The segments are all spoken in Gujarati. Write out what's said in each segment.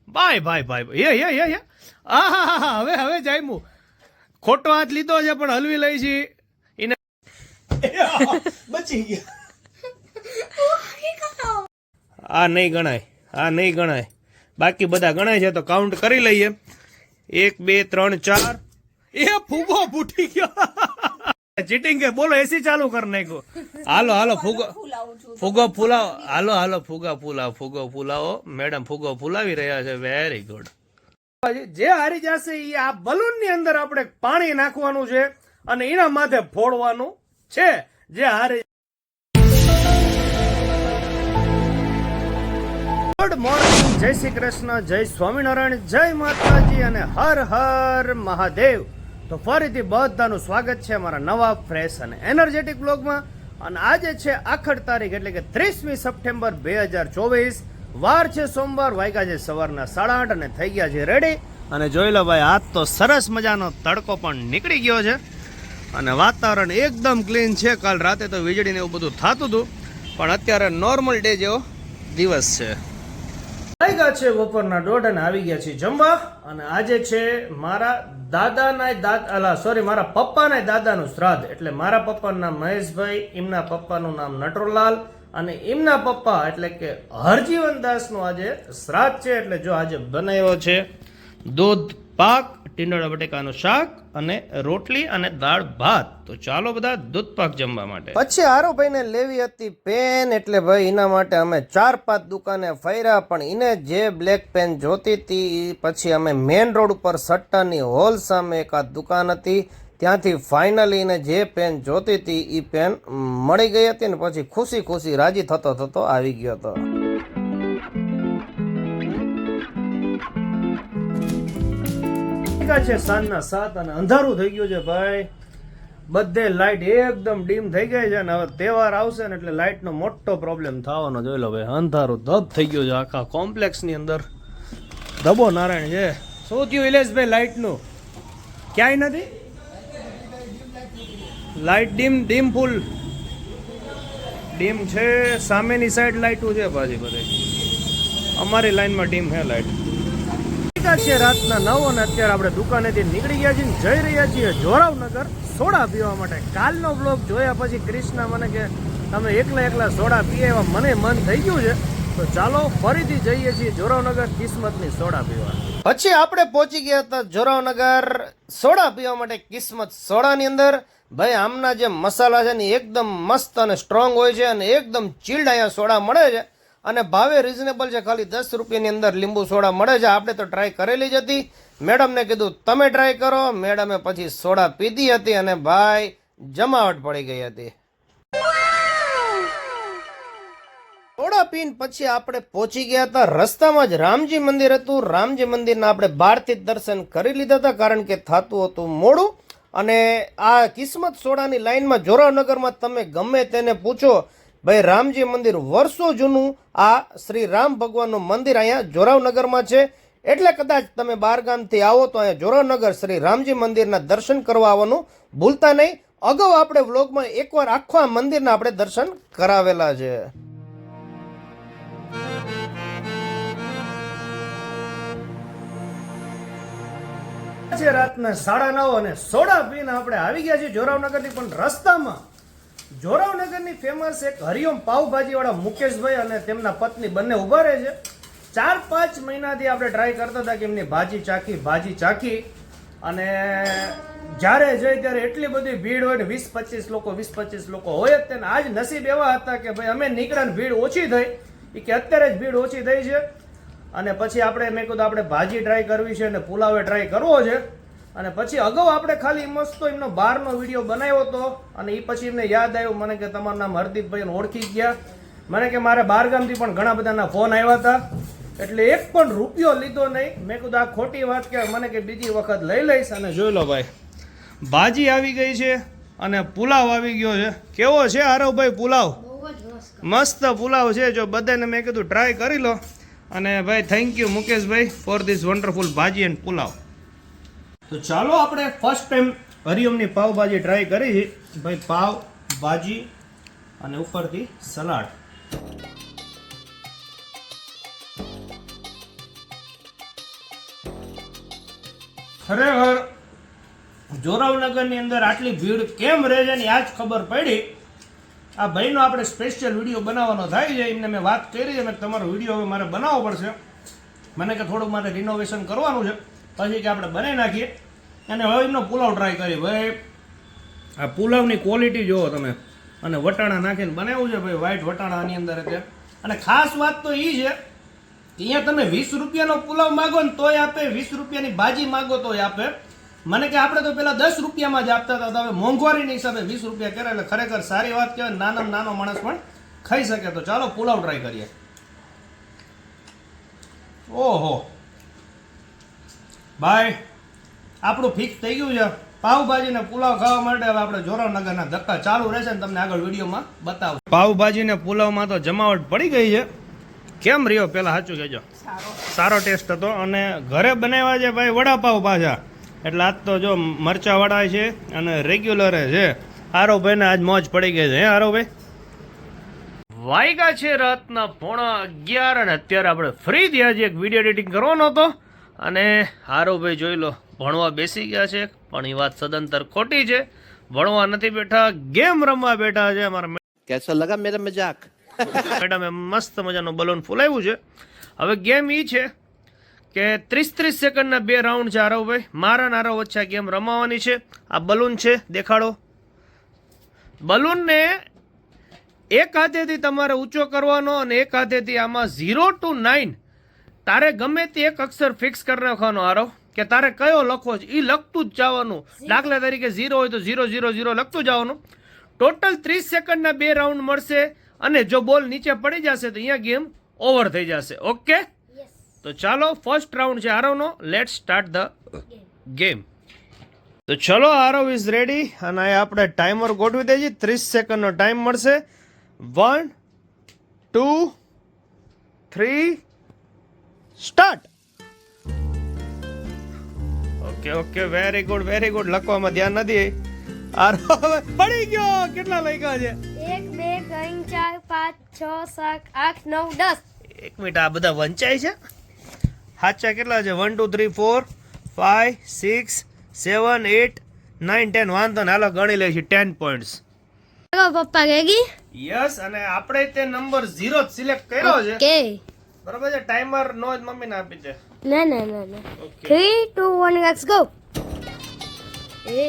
ભાઈ ભાઈ ભાઈ એ હા હવે જામ્યું. ખોટો હાથ લીધો છે પણ હલવી લઈ છે એને બચી ગયા. આ નહીં ગણાય બાકી બધા ગણાય છે તો કાઉન્ટ કરી લઈએ. 1 2 3 4. એ ફૂગો ફૂટી ગયો. ચીટિંગ કે બોલો એસી ચાલુ કરી નાખ્યો. હાલો ફૂગો ફૂલાવો. હાલો ફૂગો ફૂલાવો. મેડમ ફૂગો ફૂલાવી રહ્યા છે. Very good. જે હારી જશે એ આ બલૂન ની અંદર આપણે પાણી નાખવાનું છે અને એના માથે ફોડવાનું છે. જે હારી ગુડ મોર્નિંગ, જય શ્રી કૃષ્ણ, જય સ્વામિનારાયણ, જય માતાજી અને હર હર મહાદેવ. તો ફરીથી બધાનું સ્વાગત છે અમારા નવા ફ્રેશ અને એનર્જેટિક બ્લોગમાં. અને આજે છે આખડ તારીખ એટલે કે 30મી સપ્ટેમ્બર 2024. વાર છે સોમવાર, વાગ્યા છે સવારના 8:30 અને થઈ ગયા છે રેડી. અને જોઈ લો ભાઈ, આજ તો સરસ મજાનો તડકો પણ નીકળી ગયો છે અને વાતાવરણ એકદમ ક્લીન છે. કાલ રાતે તો વીજળીને એવું બધું થતું હતું પણ અત્યારે નોર્મલ ડે જેવો દિવસ છે. વાગ્યા છે બપોરના 1:30 અને આવી ગયા છે જમવા. અને આજે છે મારા મારા પપ્પાના દાદાનું શ્રાદ્ધ. એટલે મારા પપ્પાનું નામ મહેશભાઈ, એમના પપ્પાનું નામ નટવરલાલ અને એમના પપ્પા એટલે કે હરજીવનદાસ નું આજે શ્રાદ્ધ છે. એટલે જો આજે બનાવ્યો છે દૂધ પાક, ટીંડોળા બટેકાનું શાક અને રોટલી અને દાળ ભાત. તો ચાલો બધા દૂધ પાક જમવા માટે. પછી આરોભાઈ ને લેવી હતી પેન, એટલે ભાઈ એના માટે અમે 4-5 દુકાને ફર્યા પણ એને જે બ્લેક પેન જોતી હતી પછી અમે મેન રોડ ઉપર સટ્ટાની હોલ સામે એકાદ દુકાન હતી ત્યાંથી ફાઇનલી એને જે પેન જોતી હતી એ પેન મળી ગઈ હતી ને પછી ખુશી રાજી થતો આવી ગયો હતો. છે સાંજના 7 અને અંધારું થઈ ગયું છે ભાઈ. બધે લાઇટ એકદમ ડીમ થઈ ગઈ છે અને હવે તહેવાર આવશે ને એટલે લાઇટ નો મોટો પ્રોબ્લેમ થવાનો. જોઈ લો ભાઈ, અંધારું ધબ થઈ ગયું છે આખા કોમ્પ્લેક્સ ની અંદર. ધબો નારાયણ છે. શું થયું ઇલેશભાઈ લાઇટ નું? ક્યાંય નથી લાઇટ. ડીમ ફૂલ ડીમ છે. સામેની સાઈડ લાઇટો છે પાછી બધે. અમારી લાઈનમાં ડીમ છે લાઇટ. છે રાતના 9 અને અત્યારે આપણે દુકાનેથી નીકળી ગયા છીએ, જઈ રહ્યા છીએ જોરાવનગર સોડા પીવા માટે. કાલનો બ્લોગ જોયા પછી ક્રિષ્ના મને કે તમે એકલા સોડા પીએ એવા મને મન થઈ ગયું છે. તો ચાલો ફરીથી જઈએ છીએ જોરાવનગર કિસ્મતની સોડા પીવા. પછી આપણે પહોંચી ગયા હતા જોરાવનગર સોડા પીવા માટે કિસ્મત સોડાની અંદર. ભાઈ આમના જે મસાલા છે ને એકદમ મસ્ત અને સ્ટ્રોંગ હોય છે અને એકદમ ચીલ્ડ અહીંયા સોડા મળે છે અને ભાવે રિઝનેબલ છે. ખાલી 10 રૂપિયાની અંદર લીંબુ સોડા મળે છે. આપણે તો ટ્રાય કરેલી જ હતી. મેડમને કીધું તમે ટ્રાય કરો. મેડમે પછી સોડા પીધી હતી અને ભાઈ જમાવટ પડી ગઈ હતી. સોડા પીને પછી આપણે પહોંચી ગયા હતા. રસ્તામાં જ રામજી મંદિર હતું. રામજી મંદિરના આપણે બહારથી જ દર્શન કરી લીધા હતા કારણ કે થતું હતું મોડું. અને આ કિસ્મત સોડાની લાઈનમાં જોરાવનગરમાં તમે ગમે તેને પૂછો ભાઈ, રામજી મંદિર વર્ષો જૂનું આ શ્રી રામ ભગવાનનું મંદિર અહીંયા જોરાવનગરમાં છે. એટલે કદાચ તમે બહારગામથી આવો તો અહીંયા જોરાવનગર શ્રી રામજી મંદિરના દર્શન કરવા આવવાનું ભૂલતા નહીં. અગાઉ આપણે વ્લોગમાં એકવાર આખા મંદિરના આપણે દર્શન કરાવેલા છે. રાતના 9:30 અને સોડા પીને આપણે આવી ગયા છીએ જોરાવનગરથી. પણ રસ્તામાં જોરાવનગરની ફેમસ એક હરિઓમ પાવભાજી વાળા મુકેશભાઈ અને તેમના પત્ની બંને ઉભા રહે છે. 4-5 મહિનાથી આપણે ટ્રાય કરતા હતા કે એમની ભાજી ચાખી અને જ્યારે જઈ ત્યારે એટલી બધી ભીડ હોય ને 20-25 લોકો હોય જ. તેને આજ નસીબ એવા હતા કે ભાઈ અમે નીકળ્યા ભીડ ઓછી થઈ. એ કે અત્યારે જ ભીડ ઓછી થઈ છે અને પછી મેં કીધું આપણે ભાજી ટ્રાય કરવી છે અને પુલાવે ટ્રાય કરવો છે. અને પછી અગાઉ આપણે ખાલી મસ્ત એમનો બહારનો વિડીયો બનાવ્યો હતો અને એ પછી એમને યાદ આવ્યું મને કે તમારું નામ હરદીપભાઈ ઓળખી ગયા. મને કે મારે બહારગામથી પણ ઘણા બધાના ફોન આવ્યા હતા એટલે એક પણ રૂપિયો લીધો નહીં. મેં કીધું આ ખોટી વાત કહેવાય. મને કે બીજી વખત લઈ લઈશ. અને જોઈ લો ભાઈ, ભાજી આવી ગઈ છે અને પુલાવ આવી ગયો છે. કેવો છે આરવભાઈ પુલાવ? મસ્ત પુલાવ છે. જો બધાને મેં કીધું ટ્રાય કરી લો. અને ભાઈ thank you Mukeshbhai for this wonderful ભાજી એન્ડ પુલાવ. તો ચાલો આપણે ફર્સ્ટ ટાઈમ હરિઓમની પાવભાજી ટ્રાય કરી છે. ભાઈ પાવ ભાજી અને ઉપરથી સલાડ. ખરેખર જોરાવનગરની અંદર આટલી ભીડ કેમ રહે છે ને આજ ખબર પડી. આ ભાઈનો આપણે સ્પેશિયલ વિડીયો બનાવવાનો થાય છે. એમને મેં વાત કરી છે, મેં તમારો વિડીયો હવે મારે બનાવવો પડશે. મને કે થોડુંક મારે રિનોવેશન કરવાનું છે, પછી કે આપણે બનાવી નાખીએ. અને હવે એમનો પુલાવ ટ્રાય કરી. ભાઈ આ પુલાવની ક્વોલિટી જુઓ તમે, અને વટાણા નાખીને બનાવ્યું છે ભાઈ, વ્હાઈટ વટાણા આની અંદર છે. અને ખાસ વાત તો એ છે કે અહીંયા તમે 20 રૂપિયાનો પુલાવ માગો ને તોય આપે, 20 રૂપિયાની ભાજી માગો તોય આપે. મને કે આપણે તો પેલા 10 રૂપિયામાં જ આપતા હતા, તો હવે મોંઘવારીની હિસાબે 20 રૂપિયા કરે, એટલે ખરેખર સારી વાત કહેવાય. નાનામાં નાનો માણસ પણ ખાઈ શકે. તો ચાલો પુલાવ ટ્રાય કરીએ. ઓહો ભાઈ, આપણું ફિક્સ થઈ ગયું છે. પાવભાજી ને પુલાવ ખાવા માટે હવે આપણે જોરાવનગરના ધક્કા ચાલુ રહેશે ને તમને આગળ વિડીયોમાં બતાવું. પાવભાજી ને પુલાવમાં તો જમાવટ પડી ગઈ છે. કેમ રહ્યો પેલા સાચું કહેજો? સારો ટેસ્ટ હતો. અને ઘરે બનાવ્યા છે ભાઈ વડાપાવ પાછા, એટલે આજ તો જો મરચા વડા છે અને રેગ્યુલર છે. આરોભાઈ ને આજ મોજ પડી ગઈ છે. હે આરોભાઈ? વાયગા છે રાતના 11:30 અને અત્યારે આપણે ફ્રી થયા છીએ. એક વિડીયો એડિટિંગ કરવાનો હતો અને આરોભાઈ જોઈ લો ભણવા બેસી ગયા છે. પણ એ વાત સદંતર ખોટી છે. ભણવા નથી બેઠા, ગેમ રમવા બેઠા છે. અમારા कैसा लगा मेरा मजाक? મેડમે મસ્ત મજાનું બલૂન ફૂલાવ્યું છે. હવે ગેમ એ છે કે 30-30 સેકન્ડના 2 રાઉન્ડ છે. આરવભાઈ મારા નારા વચ્ચે ગેમ રમાવાની છે. આ બલૂન છે, દેખાડો. બલૂનને એક હાથેથી તમારે ઊંચો કરવાનો અને એક હાથેથી આમાં 0 to 9 તારે ગમે તે એક અક્ષર ફિક્સ કરી નાખવાનો. આરવ કે તારે કયો લખવો છે એ લખતું જ જવાનું. દાખલા તરીકે 0 હોય તો 0 0 0 લખતું જવાનું. ટોટલ 30 સેકન્ડના 2 રાઉન્ડ મળશે. અને જો બોલ નીચે પડી જશે તો અહીંયા ગેમ ઓવર થઈ જશે. ઓકે, તો ચાલો ફર્સ્ટ રાઉન્ડ છે આરવનો. Let's start the game. તો ચલો, આરવ ઇઝ રેડી. અને આપણે ટાઈમર ગોઠવી દઈએ. 30 સેકન્ડનો ટાઈમ મળશે. 1 2 3 start. Okay okay, very good very good. લખવામાં ધ્યાન નથી. આરવ પડી ગયો. કેટલા લખ્યા છે? 1 2 3 4 5 6 7 8 9 10. એક મિનિટ, આ બધા વંચાય છે? સાચા કેટલા છે? 1 2 3 4 5 6 7 8 9 10. વાંધો ને, હાલો ગણી લઈશું. 10 પોઈન્ટ્સ. પપ્પા ગેગી યસ. અને આપણે તે નંબર 0 જ સિલેક્ટ કર્યો છે. કે બરાબર છે. ટાઈમર નો જ મમ્મીને આપી દે. ના ના ના ના. Okay 3 2 1 let's go. એ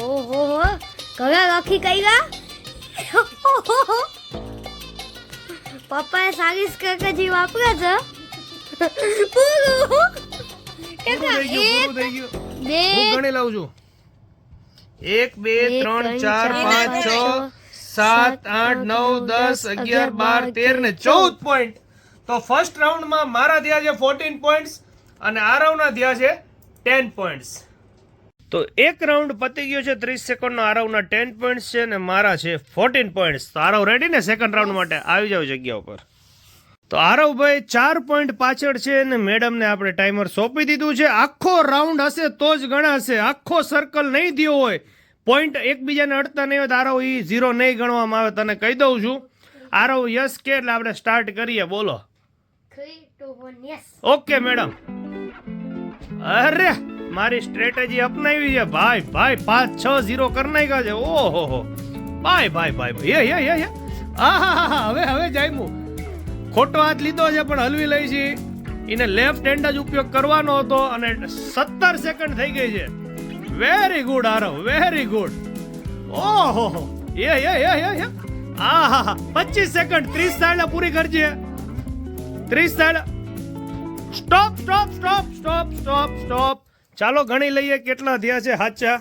ઓહો હો, કયા લખી કઈલા? પપ્પાએ સારી સ્ટ્રેટેજી વાપરે છે. પૂરું કેટલા? પૂરું થઈ ગયું. બે હું ગણી લઉં છું. 1 2 3 4 5 6 7 8 9 10 11 12 13 ને 14 પોઈન્ટ. તો ફર્સ્ટ રાઉન્ડમાં મારા થયા છે 14 પોઈન્ટ્સ અને આરવના થયા છે 10 પોઈન્ટ્સ. તો એક રાઉન્ડ પતી ગયો છે 30 સેકન્ડનો. આરવના 10 પોઈન્ટ્સ છે અને મારા છે 14 પોઈન્ટ્સ. તો આરવ રેડી ને સેકન્ડ રાઉન્ડ માટે? આવી જાવ જગ્યા ઉપર. તો આરવભાઈ 4 પોઈન્ટ પાછળ છે અને મેડમને આપણે ટાઈમર સોંપી દીધું છે. આખો રાઉન્ડ હશે તો જ ગણાશે. આખો સર્કલ નહીં થયો હોય, પોઈન્ટ એકબીજાને અડતા નહીં હોય તો આરવ એ 0 નહીં ગણવામાં આવે. તને કહી દઉં છું. આરવ યસ કે એટલે આપણે સ્ટાર્ટ કરીએ. બોલો. 3 2 1 યસ. Okay madam. અરે મારી સ્ટ્રેટેજી અપનાવી છે ભાઈ. ભાઈ 5 6 0 કરી નાખ્યા છે. ઓહો હો ભાઈ ભાઈ ભાઈ ભાઈ. હવે જામ્યું. ખોટો હાથ લીધો છે પણ હલવી લઈ છે. એને લેફ્ટ હેન્ડ જ ઉપયોગ કરવાનો હતો અને 17 સેકન્ડ થઈ ગઈ છે. Very good Aarav, very good. ઓહો આહા 25 સેકન્ડ. 30 સાઈડ પૂરી કરજે. 30 side. Stop stop stop stop stop stop. ચાલો ગણી લઈએ કેટલા થયા છે સાચા.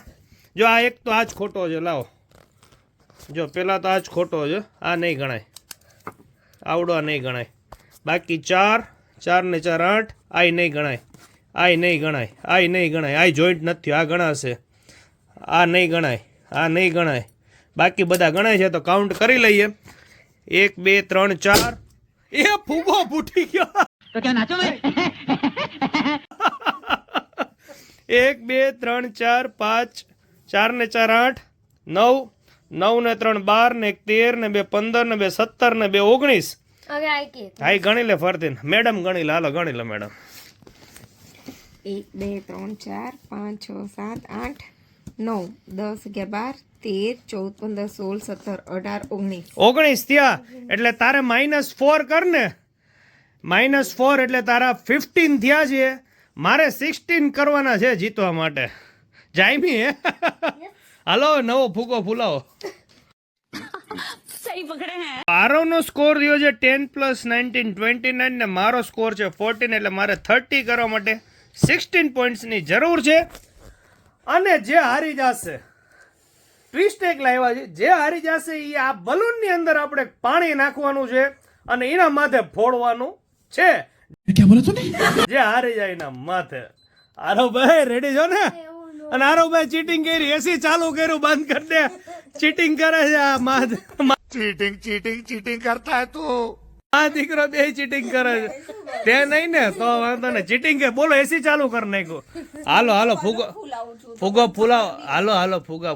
જો આ એક તો આ જ ખોટો છે. લાવો, જો પેલા તો આ જ ખોટો છે. આ નહીં ગણાય. આવડો આ નહીં ગણાય. બાકી 4 4 ને 4 8. આ નહીં ગણાય. આ નહીં ગણાય. આ નહીં ગણાય. આ જોઈન્ટ નથી. આ ગણાશે. આ નહીં ગણાય. આ નહીં ગણાય. બાકી બધા ગણાય છે. તો કાઉન્ટ કરી લઈએ. 1 2 3 4. એ ફૂગો ફૂટી ગયો. तो क्या नाचो मैं? 1 2 3 4 5 4 ને 4 8 9 9 ને 3 12 ને 1 13 ને 2 15 ને 2 17 ને 2 19. હવે આઈ કે હાઈ ગણી લે ફરતી. મેડમ ગણી લે. હાલો ગણી લે મેડમ. 1 2 3 4 5 6 7 8 9 10 11 12 13 14 15 16 17 18 19 19 થયા એટલે તારે -4 કર ને -4 એટલે તારા 15 થયા છે. મારે 16 કરવાના છે જીતવા માટે. જાયમી હે હાલો નવો ફૂગો ફૂલાવો. આરવનો સ્કોર રહ્યો છે 10 + 19 29 ને મારો સ્કોર છે 14 એટલે મારે 30 કરવા માટે 16 પોઈન્ટ્સની જરૂર છે. અને જે હારી જશે ટ્વિસ્ટ એક લાવ્યા છે, જે હારી જશે એ આ બલૂનની અંદર આપણે પાણી નાખવાનું છે અને એના માથે ફોડવાનું છે. જે હારી જાય એના માથે. આરવભાઈ રેડી છો ને? અને આરવભાઈ ચીટિંગ કરી, એસી ચાલુ કર્યું, બંધ કરી દે. ચીટિંગ કરે છે આ માથે. ચીટિંગ કરતા હે તું. આ દીકરો બે ચીટિંગ કરે છે. તે નહીં ને તો વાંધો ને. ચીટિંગ કે બોલો એસી ચાલુ કરી નાખ્યું. હાલો ફૂગો ફૂલાવો. હાલો ફૂગો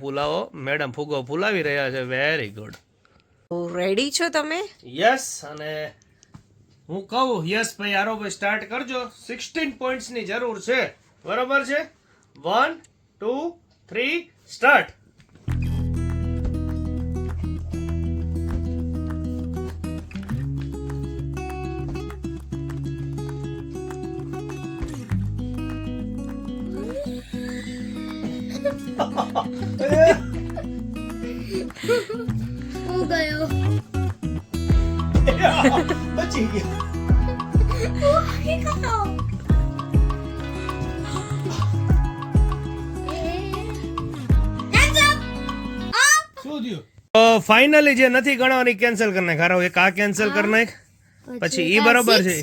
ફૂલાવો. મેડમ ફૂગો ફૂલાવી રહ્યા છે. Very good. રેડી છો તમે? યસ. અને હું કહું યસ ભાઈ આરોભાઈ સ્ટાર્ટ કરજો. 16 પોઈન્ટ્સની જરૂર છે. બરોબર છે? 1 2 3 સ્ટાર્ટ. હું ગયો. બચી ગયા. શું થયું? ફાઇનલી જે નથી ગણવાની કેન્સલ કરી નાખ. હારો એક આ કેન્સલ કરી નાખ. પછી ઈ બરોબર છે.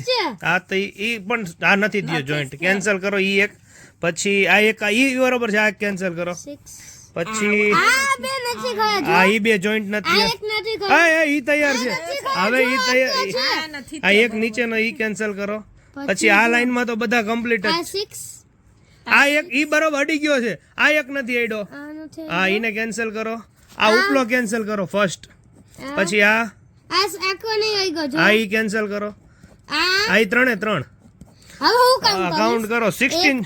આ તો ઈ પણ આ નથી થયો જોઈન્ટ. કેન્સલ કરો ઈ એક. પછી આ એક ઈ બરોબર છે. આ કેન્સલ કરો. પછી આ ઈ બે જોઈન્ટ નથી. હા ઈ તૈયાર છે. હવે ઈ તૈયાર. આ એક નીચેનો ઈ કેન્સલ કરો. પછી આ લાઈન માં તો બધા કમ્પ્લીટ જ. આ એક ઈ બરોબર અડી ગયો છે. આ એક નથી અડ્યો. હા ઈને કેન્સલ કરો. આ ઉપલો કેન્સલ કરો ફર્સ્ટ. પછી આ ઈ કેન્સલ કરો. આ ઈ ત્રણે ત્રણ. કાઉન્ટ કરો. 16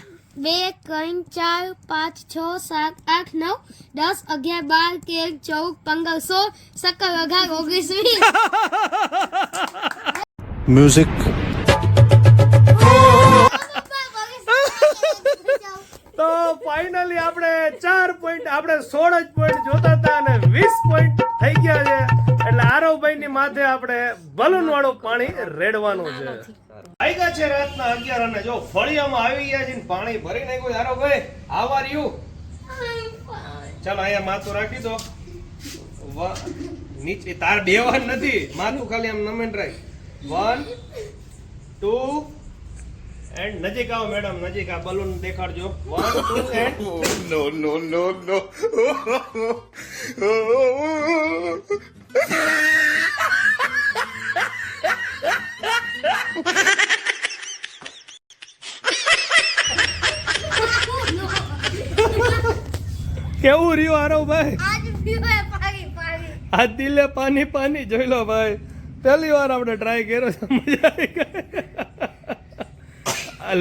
2 3 4 5 6 7 8 9 10 11 12 13 14 15 16 17 18 19 म्यूजिक તો ફાઇનલી આપણે 4 પોઈન્ટ, આપણે 16 જ પોઈન્ટ જોતા હતા અને 20 પોઈન્ટ થઈ ગયા છે. એટલે આરવભાઈ ની માથે આપણે બલૂન વાળું પાણી રેડવાનું છે. આઈગા છે રાતના 11 અને જો ફળિયામાં આવી ગયા છે ને પાણી ભરી નાખ્યું. આરવભાઈ હાઉ આર યુ? ચાલો અહીંયા માથું રાખી દો. નીચે તાર બેવાન નથી, માથું ખાલી આમ નમેન રાખ. 1 2 એન્ડ નજીક આવો મેડમ, નજીક આ બલૂન દેખાડજો. 1 2 એન્ડ नो કેવું રહ્યું આરવભાઈ? આજ પીવાય પાણી આ દિલે પાણી પાણી જોઈ લો ભાઈ. પહેલી વાર આપણે ટ્રાય કર્યો છે, મજા આવી ગઈ.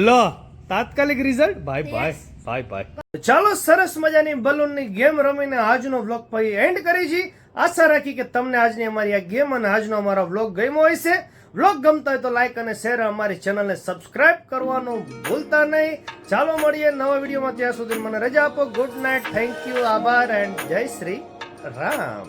લો તાત્કાલિક રિઝલ્ટ ભાઈ. ચાલો સરસ મજાની બલૂનની ગેમ રમીને આજનો વ્લોગ ભાઈ એન્ડ કરી છે. આશા રાખી કે તમને આજની અમારી આ ગેમ અને આજનો અમારો વ્લોગ ગમ્યો હશે. વ્લોગ ગમતા હોય તો લાઈક અને શેર, અમારી ચેનલને સબસ્ક્રાઇબ કરવાનું ભૂલતા નહીં. ચાલો મળીએ નવા વિડીયોમાં. ત્યાં સુધી મને રજા આપો. ગુડ નાઇટ, થેન્ક યુ, આભાર એન્ડ જય શ્રી રામ.